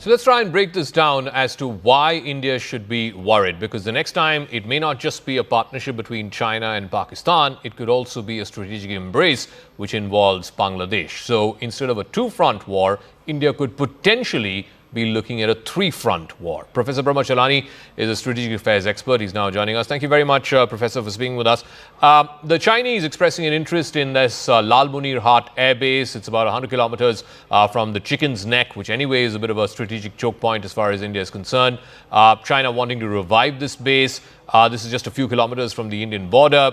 So let's try and break this down as to why India should be worried, because the next time it may not just be a partnership between China and Pakistan, it could also be a strategic embrace which involves Bangladesh. So instead of a two-front war, India could potentially be looking at a three-front war. Professor Brahma Chalani is a strategic affairs expert. He's now joining us. Thank you very much, Professor, for speaking with us. The Chinese expressing an interest in this Lalmonirhat Airbase. It's about 100 kilometers from the Chicken's Neck, which anyway is a bit of a strategic choke point as far as India is concerned. China wanting to revive this base. This is just a few kilometers from the Indian border.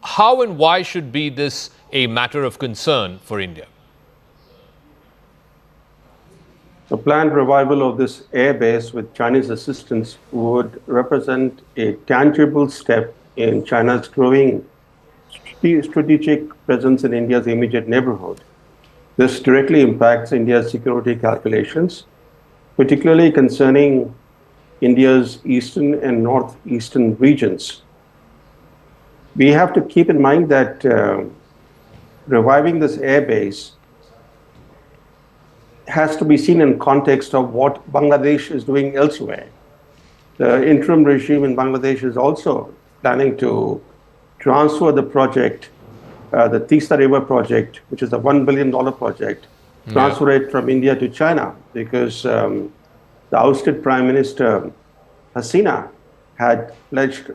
How and why should be this a matter of concern for India? The planned revival of this airbase with Chinese assistance would represent a tangible step in China's growing strategic presence in India's immediate neighborhood. This directly impacts India's security calculations, particularly concerning India's eastern and northeastern regions. We have to keep in mind that reviving this airbase has to be seen in context of what Bangladesh is doing elsewhere. The interim regime in Bangladesh is also planning to transfer the project, the Tista River project, which is a $1 billion project, transfer it from India to China, because the ousted Prime Minister Hasina had pledged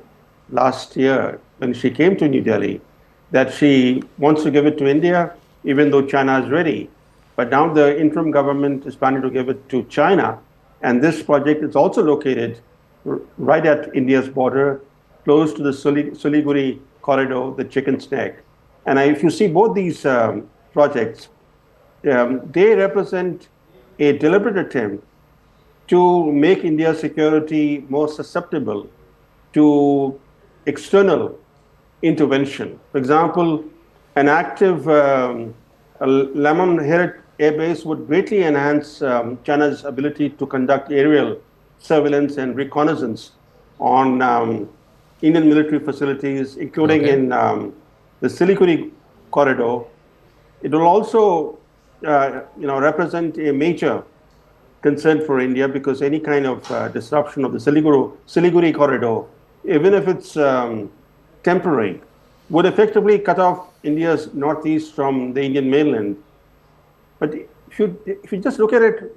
last year when she came to New Delhi that she wants to give it to India, even though China is ready. But now the interim government is planning to give it to China. And this project is also located right at India's border, close to the Siliguri Corridor, the Chicken's Neck. And if you see both these projects, they represent a deliberate attempt to make India's security more susceptible to external intervention. For example, an active Lalmonirhat Airbase would greatly enhance China's ability to conduct aerial surveillance and reconnaissance on Indian military facilities, including in the Siliguri Corridor. It will also, represent a major concern for India, because any kind of disruption of the Siliguri Corridor, even if it's temporary, would effectively cut off India's northeast from the Indian mainland. But if you just look at it,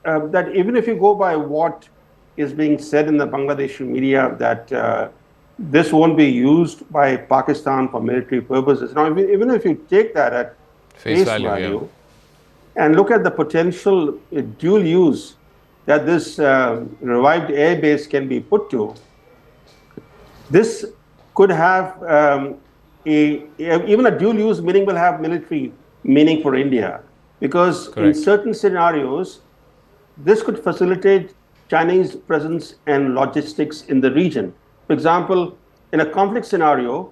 that even if you go by what is being said in the Bangladeshi media, that this won't be used by Pakistan for military purposes. Now, even if you take that at face value and look at the potential dual use that this revived airbase can be put to, this could have even a dual use meaning will have military meaning for India, because in certain scenarios, this could facilitate Chinese presence and logistics in the region. For example, in a conflict scenario,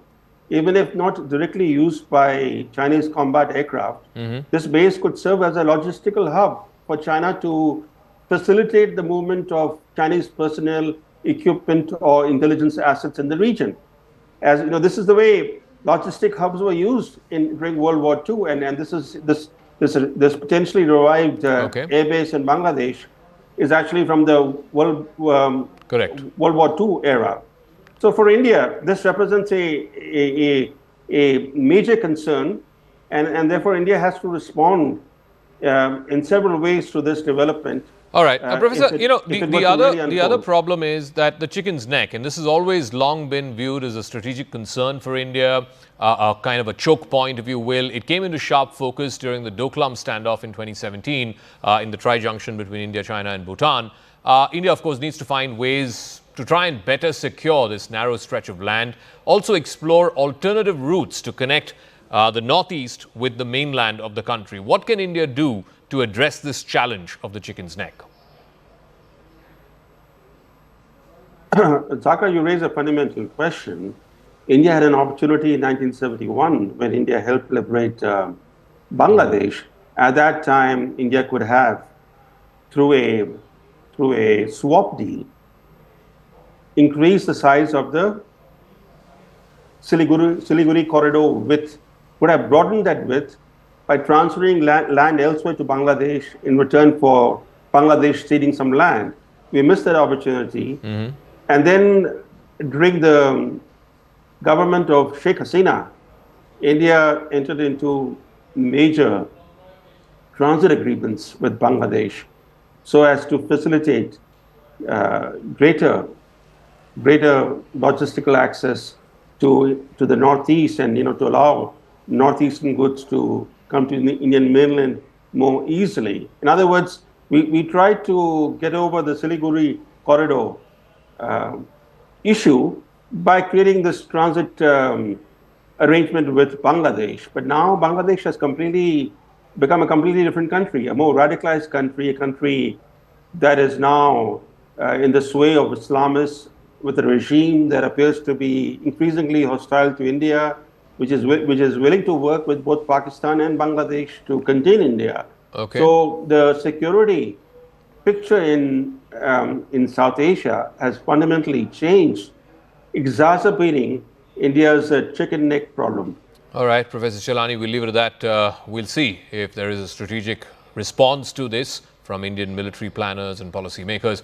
even if not directly used by Chinese combat aircraft, this base could serve as a logistical hub for China to facilitate the movement of Chinese personnel, equipment, or intelligence assets in the region. As you know, this is the way logistic hubs were used during World War II, and this potentially revived airbase in Bangladesh is actually from the World War II era. So for India, this represents a major concern, and therefore India has to respond in several ways to this development. All right, Professor, the other problem is that the Chicken's Neck, and this has always long been viewed as a strategic concern for India, a kind of a choke point, if you will. It came into sharp focus during the Doklam standoff in 2017 in the tri-junction between India, China and Bhutan. India, of course, needs to find ways to try and better secure this narrow stretch of land, also explore alternative routes to connect the northeast with the mainland of the country. What can India do to address this challenge of the Chicken's Neck? Zaka, you raise a fundamental question. India had an opportunity in 1971 when India helped liberate Bangladesh. At that time, India could have, through a swap deal, increased the size of the Siliguri Corridor width, would have broadened that width by transferring land elsewhere to Bangladesh in return for Bangladesh ceding some land. We missed that opportunity. And then during the government of Sheikh Hasina, India entered into major transit agreements with Bangladesh so as to facilitate greater logistical access to the northeast, and to allow northeastern goods to come to the Indian mainland more easily. In other words, we tried to get over the Siliguri Corridor issue by creating this transit arrangement with Bangladesh. But now Bangladesh has become a completely different country, a more radicalized country, a country that is now in the sway of Islamists, with a regime that appears to be increasingly hostile to India, which is willing to work with both Pakistan and Bangladesh to contain India. Okay. So the security picture in South Asia has fundamentally changed, exacerbating India's chicken neck problem. All right, Professor Chelani, we'll leave it at that. We'll see if there is a strategic response to this from Indian military planners and policymakers.